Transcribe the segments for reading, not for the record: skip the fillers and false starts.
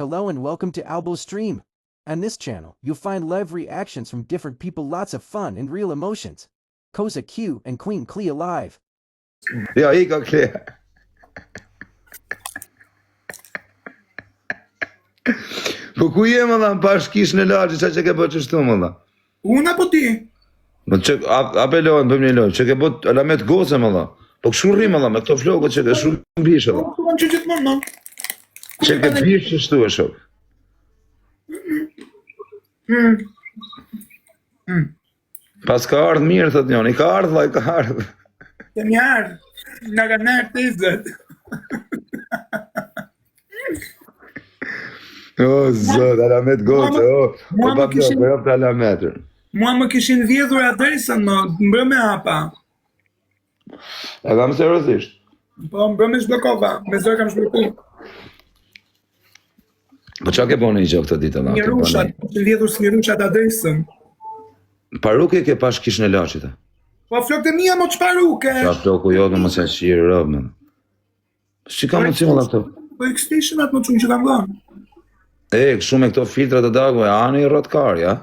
Hello and welcome to Albo Stream. On this channel, you'll find live reactions from different people, lots of fun and real emotions. Koza Q and Queen Clea live. Ja, ik ook Clea. Po ku je më dha pash kish në laçi, çka që ke bërë çështu më dha? Unë apo ti? Më çek apelon, bëjmë një lojë, çka ke bërë alamet gocë më dha. Po kshu rri më dha me këto flokët që ke shumë bish edhe. Po kam që gjithmonë më. Çka ke bish çështu e shok. Pas ka ardhë mirë, thot njoni, ka ardhë, vaj, ka ardhë. Të mjarë, nga ka nërë të izët. O, zot, alamet gocë, o pa përjo të alametër. Mua më kishin vjedhur adresën më, mbrë me apa. E kam seriozisht. Po, mbrë me shblokova, me zërë kam shbloku. Po qa ke boni i gjë këtë ditë? Një rushat, kishin vjedhur si një rushat adresën. Paruke ke pash kish në laçit e? Po, flok të mija më që paruke. Qa floku jo në më se qirë rëbë në. Që ka më cimë dhe këto? Po, extension atë më qunë që kam gënë. E, këshu me këto filtrat e dagove, anë i rotkar, ja?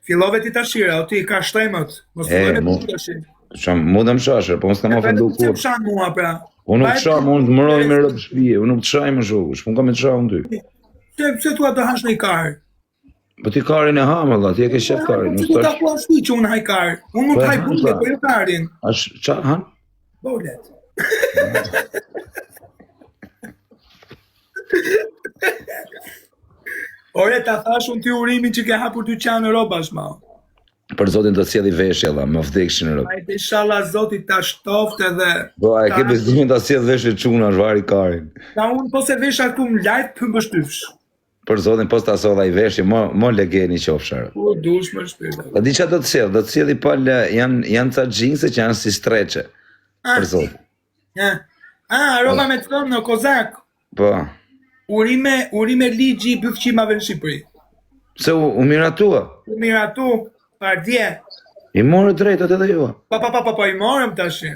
Filove ti tashira, o ti ka shtemët. Mos filloj me ti tashi. Qam, mu dhe më shasher, po më s'ka më ofendu kur. Pse pshan mua, pra? Unë nuk të sham, unë të mëroj me rëbë shpije, unë nuk të shaj më shuku, shpun ka me të shaj unë ty. Pse tu atë hash në i karë? Po ti karin e hamë, Allah, ti e ke shef karin. Që ku ta ku ashtu që unë haj karë? Unë nuk haj bullet, po jo karin. Ash, qa, han? Bullet. Ore, ta thash unë ty urimin që ke hapur dyqanë robash ma. Për zotin të sjedi veshje, Allah, më vdekshin rëbë. Ajde, inshallah zotit ta shtoft edhe... Po, e ke bezimin të sjedi veshje quna, shvari karin. Ta unë po se vesh atë më live, për më shtyfsh. Për zotin, po s'ta sodha i veshje, mo legeni qofsharë. Po, dush më shpirë. A di qa do të sjellë? Do të sjellë i palë, janë ca gjinse që janë si streqe. Për zotin. Roba me të thonë në Kozak. Po. Urime ligji i bythqimave në Shqipëri. Se u miratua? U miratu, pardje. I morë drejtat edhe jo? Po, i morëm tash.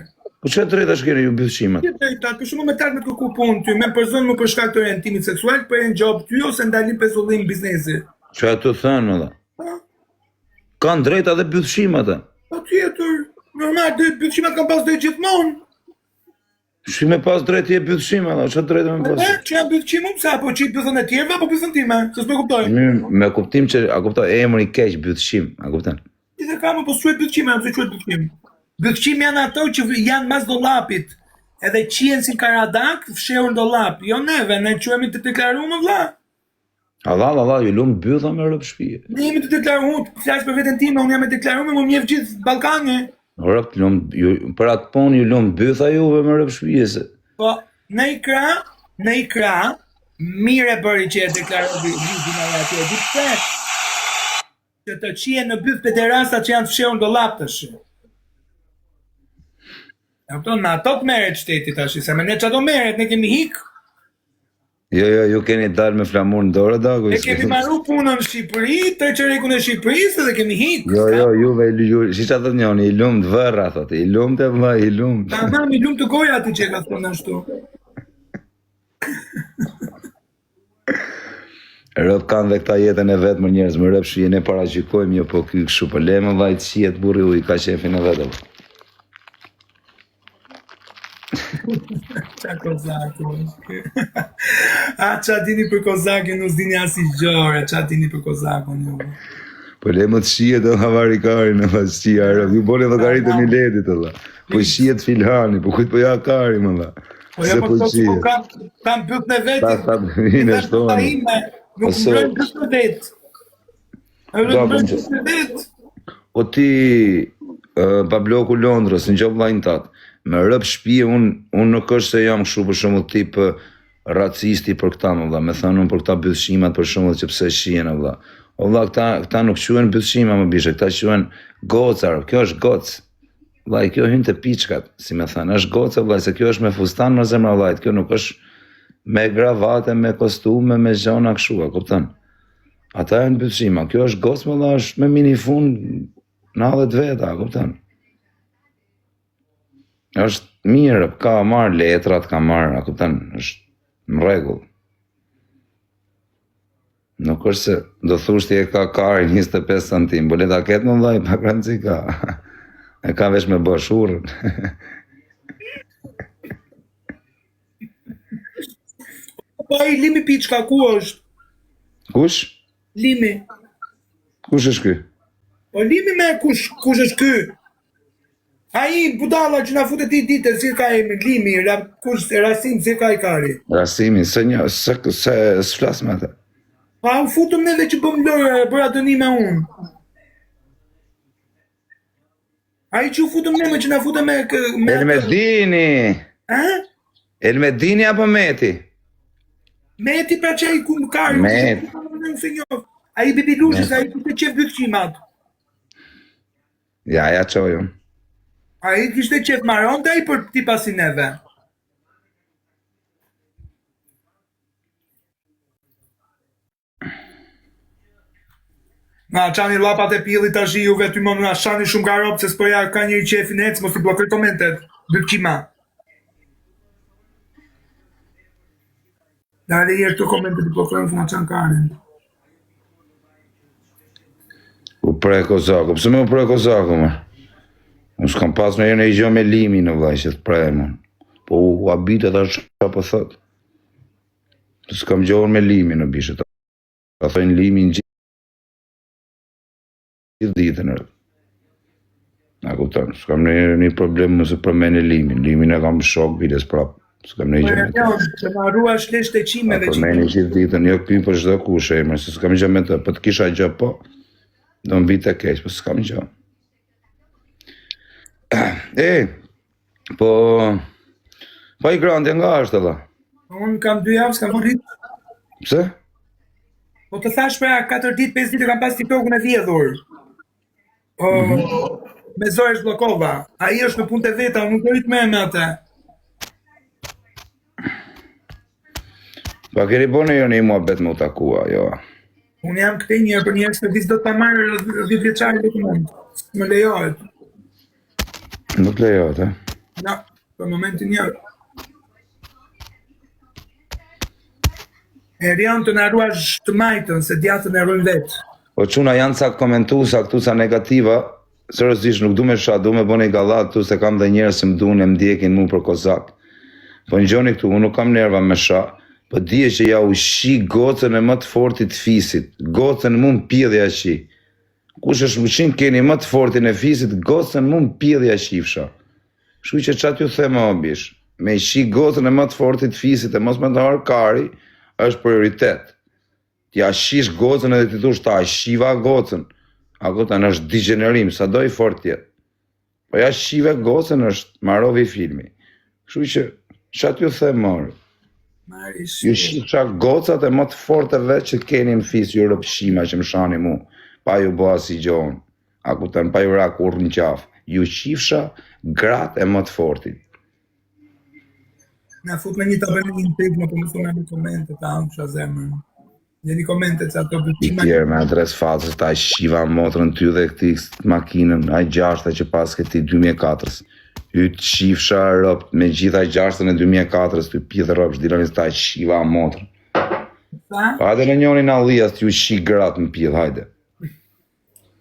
Po që drejta shkeni ju bythqimet? Drejtat, për shumë me tarë me të kërku punë ty, me përzon më për shkak të orientimit seksual, për e në gjobë ty, ose ndalim pezullim biznesi. Që e të thënë, edhe? Kanë drejta dhe bythqimet e? Po tjetër, normal, bythqimet kanë pas drejt gjithmonë. Shi me pas drejt i e bythqime, edhe? Që drejta me pas? Që janë bythqimu pësa, po që i bythën e tjerve, apo bythën time, se s'me kuptoj. Me kuptim që, a kuptoj, emri keq bythqim, a kuptan? I dhe ka më, po s'quet bythqime, anë se quet bythqim. Bythqim janë ato që janë mas dollapit, edhe qien si karadak, fshehur në dollap. Jo neve, ne quemi të deklaruar vlla. Allah, ju lumë bytha me rëbë shpije. Ne jemi të deklaruar, flash për veten time, unë jam e deklaruar, më njeh gjithë Ballkani. Rëbë të lumë, për atë punë ju lumë bytha juve me rëbë shpije se. Po, në i kra, mire bëri që e deklaroi vizin e atje, di pse? Që të qien në byth pederasta që janë fshehur në dollap tash. Me ato të meret shteti tash, se me ne që ato meret, ne kemi hik. Jo, ju keni dalë me flamur në dorë, dago. Ne kemi marru punën në Shqipëri, të qerekun e Shqipërisë dhe kemi hik. Jo, juve, si që atë njoni, i lumë të vërra, thotë, i lumë të vë, i lumë. Tamam, i lumë të goja ati që ka thonë ashtu. Rëp kanë dhe këta jetën e vetë më njerëz, më rëp shuje ne paraqikojmë, jo po kështu, po le më vajtë qiet burri u, i ka qefin e vetë. Qa Kozaku qa dini për Kozaku, nuk dini as i gjore, qa dini për Kozaku një. Po le më të shiet dhe havarikari në pas qia rëp, ju bole dhe karit e miletit edhe. Po shiet filhani, po kujt po ja kari më dhe. Po ja po të që kam pyt në vetit, nuk më rënë pyt në vet. O ti pa bloku Londrës, në gjobë lajnë tatë, me rëp shpije, unë nuk është se jam kështu për shumë tip racisti për këta, më me thënë unë për këta bythqimat për shumë që pse shien, o këta nuk quen bythqima më bishe, këta quen gocar, kjo është goc, kjo hynë të piçkat, si me thënë, është goca, se kjo është me fustan më zemra, kjo nuk është me gravate, me kostume, me gjona kështu, a kuptën, ata e në bythqima, kjo është goc, është me minifun në hallet veta, a kuptën. Është mirë, ka marrë letrat, ka marrë, a kuptan, është në rregull. Nuk është se do thushti e ka karin 25 centim, bële ta ketë më vllai, pa rëndësi ka. E ka vesh me bë shurrën. Po ai Limi Piçka ku është? Kush? Limi. Kush është ky? Po Limi me kush është ky? Ai budalla që na futet ditë si ka emrin Limi, kush Rasim si ka i kari. Rasimi, se s'flas me atë. Pa u futëm neve që bëm lojë për adonime unë. Ai që u futëm neve që na futëm me Elmedini! Ha? Elmedini apo Meti? Meti pra që ai ku më kari. Meti. Ai bibilushës, ai ku të qef bytqimat. Ja qojëm. Ai kishte qef maron të ai për ti pasi neve. Na çani llapat e pillit tash juve ty më na shani shumë garop se s'po ja ka njëri qefin ec mos i bllokoj komentet. Bytqima. Dale herë të komentet i bllokojmë funa çan kanë. U prej Kozaku, pse më u prej Kozaku, më? Unë s'kam pas në i gjë me Limi në vllai që të prej, më. Po u habitet atë çka po thot. S'kam gjohur me Limi në bishë. Ta thënë Limi në gjithë ditën. Na kupton, s'kam një problem mëse përmend Limin. Limin e kam shok vites prap. S'kam në gjë me të. Të ma ruash lesht e qimeve që... Përmeni gjithë ditën, jo këpim për çdo kush e se s'kam gjë me të, po të kisha gjë po, do më vite keq, po s'kam gjë. Po i Grandi nga është edhe? Unë kam 2 javë, s'kam rrit. Pse? Po të thash pra 4 ditë, 5 ditë kam pas TikTokun e vjedhur. Me Zore Zhlokova. Ai është në punë të veta, unë nuk rrit me atë. Pa keni bone jo një muhabet me u takua, jo. Unë jam këte njërë për një ekspedis do të marrë 10 vjeçari dokument. Më lejohet. Nuk lejohet, e? No, për momentin njërë. E rion të naruash të majtën, se djatën e rrën vetë. O quna janë ca komentusa këtu sa negativa, seriozisht nuk du me sha, du me bone i gallat tu se kam dhe njerës që më du në mdjekin mu për Kozak. Po në gjoni këtu, unë nuk kam nerva me sha, po dije që ja u shi gocën e më të fortit fisit, gocën mu më pjedhja shi. Kush është më qinë keni më të fortin e fisit, gocën mu më pjedhja shifsha. Shu që qatë ju the më obish, me i shi gocën e më të fortit fisit e mos me të harë kari, është prioritet. T'ja shish gocën edhe ti thush ta shiva gocën. Ako ta në është digenerim, sa do i fort tjetë. Po ja shive gocën është Marovi filmi. Kështu që, qatë ju the mërë. Ju shiva gocat e më të forte vetë që keni në fis, ju rëpshima që më shani mu. Pa ju boa si gjonë. Ako ta në pa ju ra kur në qafë. Ju shifsha gratë e më të fortit. Nga fut me një të bënë një intrigë, më përmësu me një komente të amë që a zemër. Një një komente që ato bëtima... I tjerë me adres fatës, ta shiva motrën ty dhe këti makinën, a i gjashtë që pas këti 2004-ës. Ju të shifsha rëpë, me gjitha i gjashtën e 2004-ës, të pjithë rëpë, shdilanis ta shiva motrën. Hajde në njoni në alijas t'ju shi gratë në pjithë, hajde.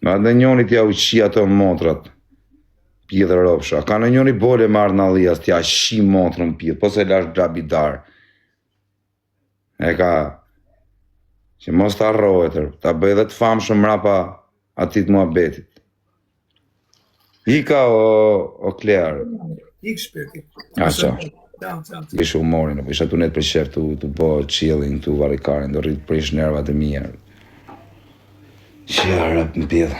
Hajde në njoni t'ja u shi ato motrat. Pjithë rëpësha. Ka në njoni bole marrë në alijas t'ja shi motrën pjithë, po se lash grabidar. E ka... që mos të arrohetër, ta bëj dhe të famë shumë mrapa atit muhabetit. Ika o Klearë? Ik shpeti. A qa? Ishe humorin, isha tu net për shef të bo chilling, të varikarin, do rritë prish nervat e mija. Që rëp në pjedhë.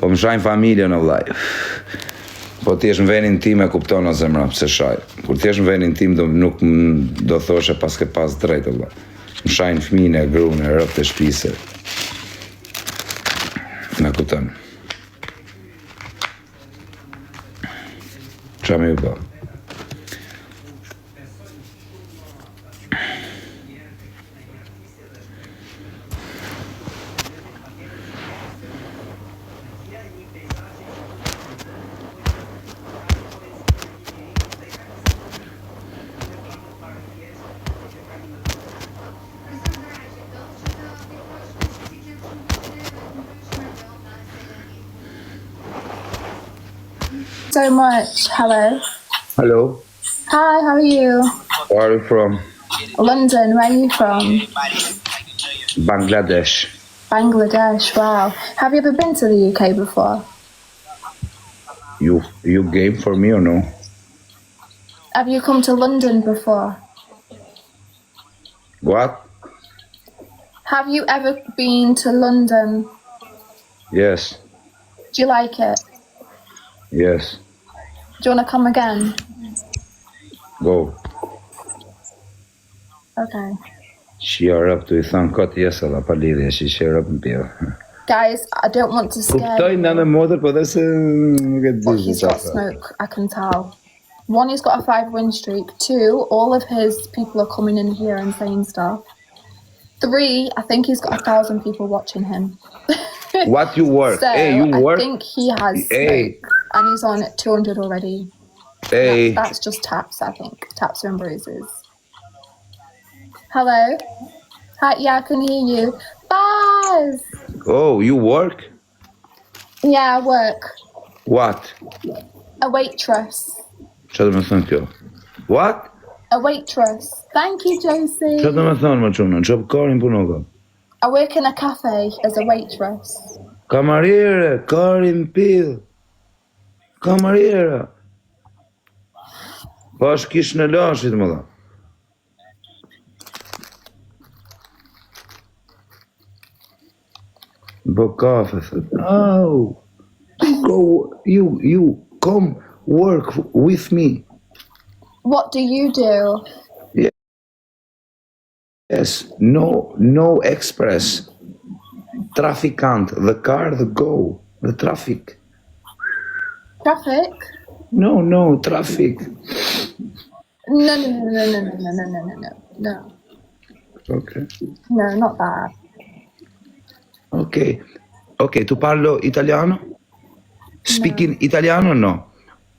Po më shajnë familje në vlaj. Po t'jesh në venin tim e kupton o zemra, pse shaj. Kur t'jesh në venin tim nuk do thoshe pas ke pas drejt, Allah. Më shajnë fmine, grune, rëp të shpise. Në kupton. Qa me ju ba? so much. Hello. Hello. Hi, how are you? Where are you from? London, where are you from? Bangladesh. Bangladesh, wow. Have you ever been to the UK before? You game for me or no? Have you come to London before? What? Have you ever been to London? Yes. Do you like it? Yes. Do you want to come again? Go. Okay. Share up to I thanë këtë jesë edhe pa lidhje, që share up në pjellë. Guys, I don't want to scare Kuptoj you, në në modër, po dhe se nuk e but di he's që got smoke, I can tell. One, he's got a 5-win streak. 2, all of his people are coming in here and saying stuff. 3, I think he's got 1,000 people watching him. What you work? So, Hey, you work? I think he has Hey. smoke, and he's on 200 already. Hey. That's just taps, I think. Taps and bruises. Hello? Hi, yeah, I can hear you. Buzz! Oh, you work? Yeah, I work. What? A waitress. Që do me thënë kjo? What? A waitress. Thank you, Josie. Që do me thënë më qunën? Që karin punoka? I work in a cafe as a waitress. Kamariere, karin pill. Kamariere. Pa është kish në lashit më dha. Bë kafe, thët. Oh, you come work with me. What do you do? Yes, no express. Traficant, the car, the go, the traffic. Traffic? No, traffic. No. Okay. No, not that. Ok, tu parlo italiano? Speaking italiano? No.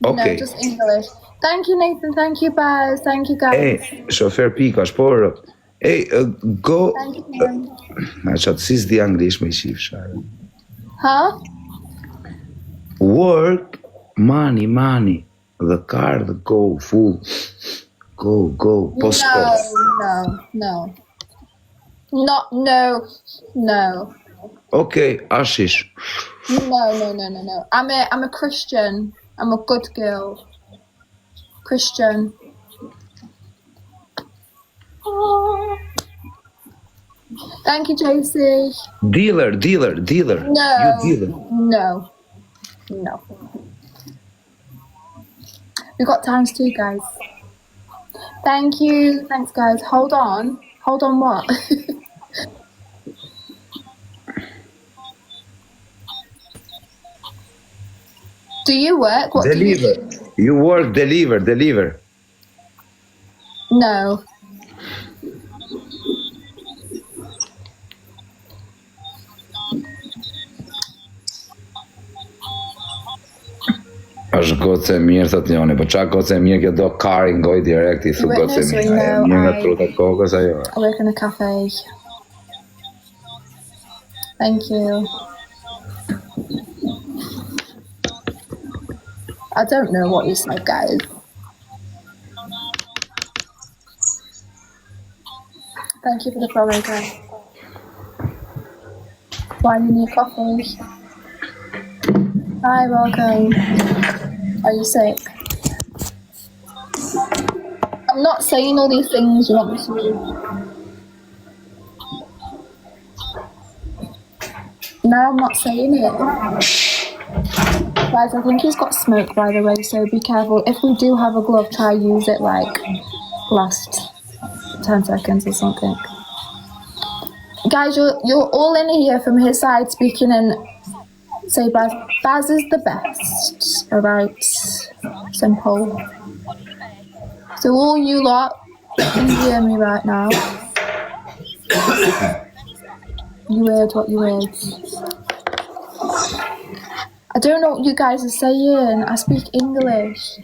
Okay. No, just English. Thank you, Nathan. Thank you, Baz. Thank you, guys. Hey, shofer pikash, por... Hey, go... Thank you, man. Qatë si s'di anglisht me I shif share. Huh? Work, money. The car, the go, full. Go, postcode. No. Okay, Ashish. No. I'm a Christian. I'm a good girl. Christian. Oh. Thank you, Josie. Dealer. No. You dealer. No. We got times 2, guys. Thank you. Thanks, guys. Hold on what? Do you work? What Deliver. do you do? You work, deliver. No. Është gocë e mirë, thot njoni, po qa gocë e mirë kjo do kari ngoj direkt, I thu gocë e mirë. Mirë nga truta kokës, ajo. I work in a cafe. Thank you. I don't know what you said, guys. Thank you for the follow, guys. Why you need coffee? Hi, welcome. Are you sick? I'm not saying all these things you want me to do. No, I'm not saying it. Guys, I think he's got smoke, by the way, so be careful. If we do have a glove, try use it like last 10 seconds or something. Guys, you're all in here from his side speaking and say Baz. Baz is the best, alright? Simple. So all you lot can hear me right now. You heard what you heard. I don't know what you guys are saying. I speak English.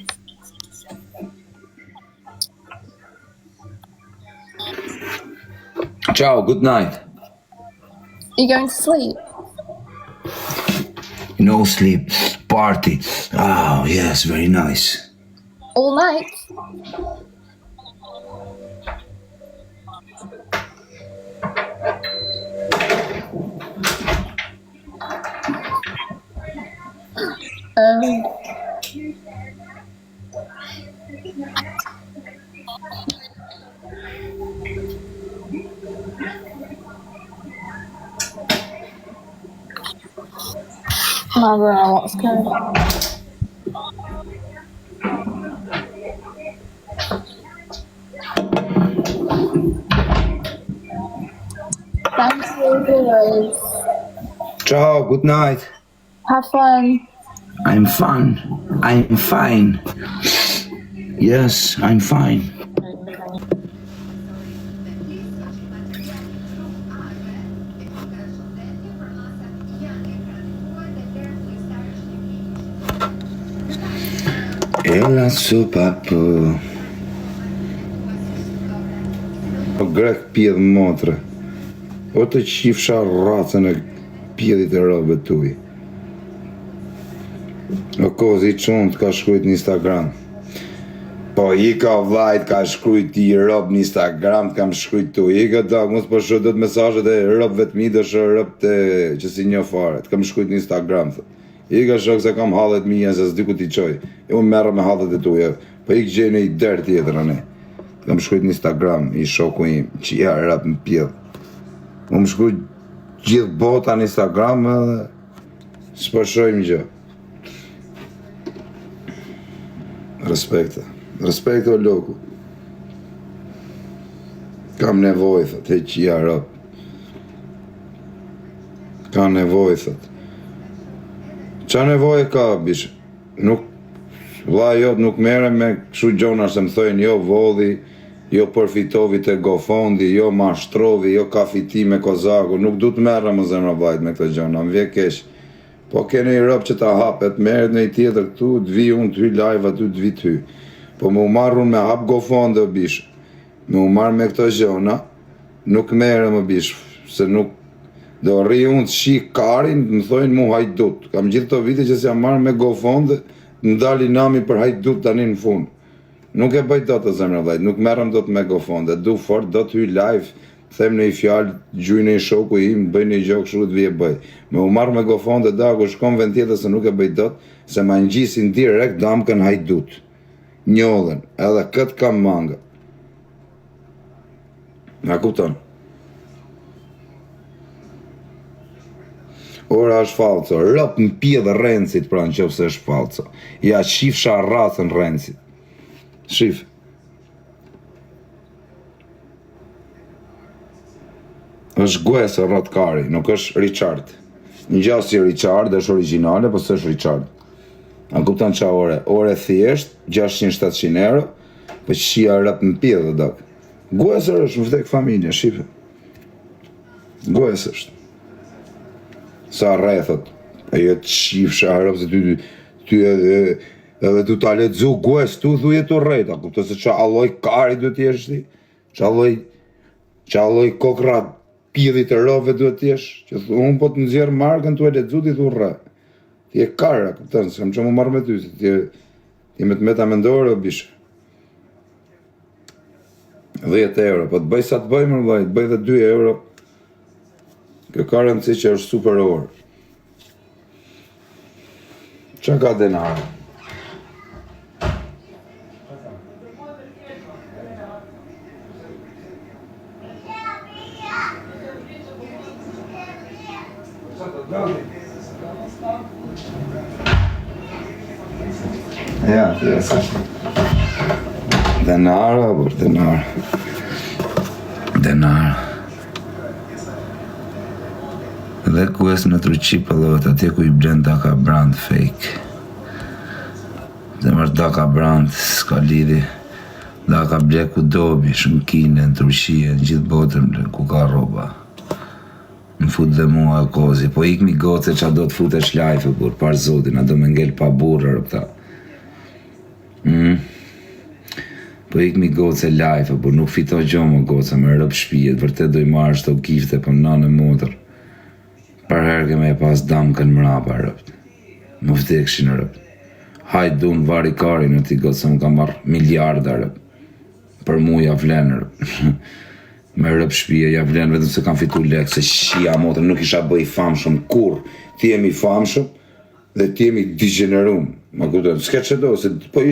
Ciao, good night. Are you going to sleep? No sleep. party. Oh, yes, very nice. All night? I don't know what's going on. Thank you, guys. Ciao, good night. Have fun. I'm fine. I'm fine. Yes, I'm fine. Ela sopapo. O grek pjedh motre. O të qifsha racën e pjedhit e robët tuj. O kozi qunë ka shkrujt në Instagram. Po i ka vlajt ka shkrujt i rob në Instagram të kam shkrujt tu. I ka dak, mos po shë dhët mesazhet e rob vetëmi dhe shë rob të që si një fare. Të kam shkrujt në Instagram thët. I ka shok se kam hallet mija se s'di ku t'i qoj. I unë merë me hallet e tuja. Po i këgjej në i derë tjetër ane. Të kam shkrujt në Instagram, i shoku im, që ja rap në pjedh. Më më shkrujt gjithë bota në Instagram edhe s'përshojmë gjë. Respekte. Respekte o loku. Kam nevoj, thët, e që ja rap. Kam nevoj, thët. Qa nevoj ka, bish? Nuk, vla jot nuk mere me këshu gjona se më thojnë jo vodhi, jo përfitovi të gofondi, jo mashtrovi, jo kafiti me kozaku, nuk du të mere më zemra vajt me këto gjona, më vje kesh. Po kene i rëp që ta hapet, meret në i tjetër këtu, të vi unë të hy live aty të vi të hy. Po më umarrun me hap gofonde o bish, me umarr me këto gjona, nuk mere më bish, se nuk do rri unë të shi karin, më thojnë mu hajdut. Kam gjithë të vite që si jam marrë me gofonde, më dali nami për hajdut tani në fund. Nuk e bëjt do të zemrë vajt, nuk merëm do të me gofonde, du fort do të hy live, them në i fjallë, gjujnë i shoku im, bëjnë i gjokë shru të vje bëj. Me u marrë me gofonde, da ku shkom vend tjetër se nuk e bëjt do të, se ma në gjisin direkt damkën hajdut. Njodhen, edhe këtë kam manga. Na kupton? Ora është falco, rëp në pjedhë Rencit pra në qëfë se është falco. Ja shifsha racën Rencit. Shif. është Guesë Rotkari, nuk është Richard. Një gjasë si Richard është originale, po së është Richard. A kuptan qa ore? Ore thjesht, 600-700 euro, po qia rëp në pjedhë dhe dak. Guesër është më vdek familje, shife. Guesë është. Sa rrethët, e jetë shifsha rëp se ty edhe tu ta ledzu Guesë tu thuje të rrejta, kupto se qa alloj kari duhet t'jesh ti, qa alloj kokrat pjedhit e rove duhet t'jesh, që unë po të nëzjerë markën tu e ledzu ti thu rre. Ti e kara, kupton, se kam që mu marrë me ty, ti me të meta mendore o bishë. 10 euro, po të bëj sa të bëj më vlaj, të bëj dhe 2 euro. Kjo ka rëndësi që është super orë. Qa ka denarë? Ja, të denarë, bërë denarë. Denarë. Dhe kues në Turqi pëllot, atje ku i blen Daka Brand fake. Dhe mërë Daka Brand, s'ka lidi. Daka ble ku dobi, shumë Kine, në Turqi, në gjithë botën, ku ka roba. Më fut dhe mua e kozi, po ikmi goce qa do të futesh lajfe, kur, par zotin, a do me ngell pa burër, këta. Po ikmi goce lajfe, por nuk fito gjomo goce, me rëp shpijet, vërtet do i marrë shto gifte, për nanë e motër. Për herë ke me pas damkën mrapa rëpt. Më vdekshin rëp. Hajdu në vari kari në t'i gotë se më ka marrë miliarda rëp. Për mu ja vlenë rëp. Me rëp shpije ja vlenë vetëm se kam fitu lekë, se shia motër nuk isha bëj famshëm kur. Ti jemi famshëm dhe ti jemi degenerum. Ma kupton, s'ke që do, se po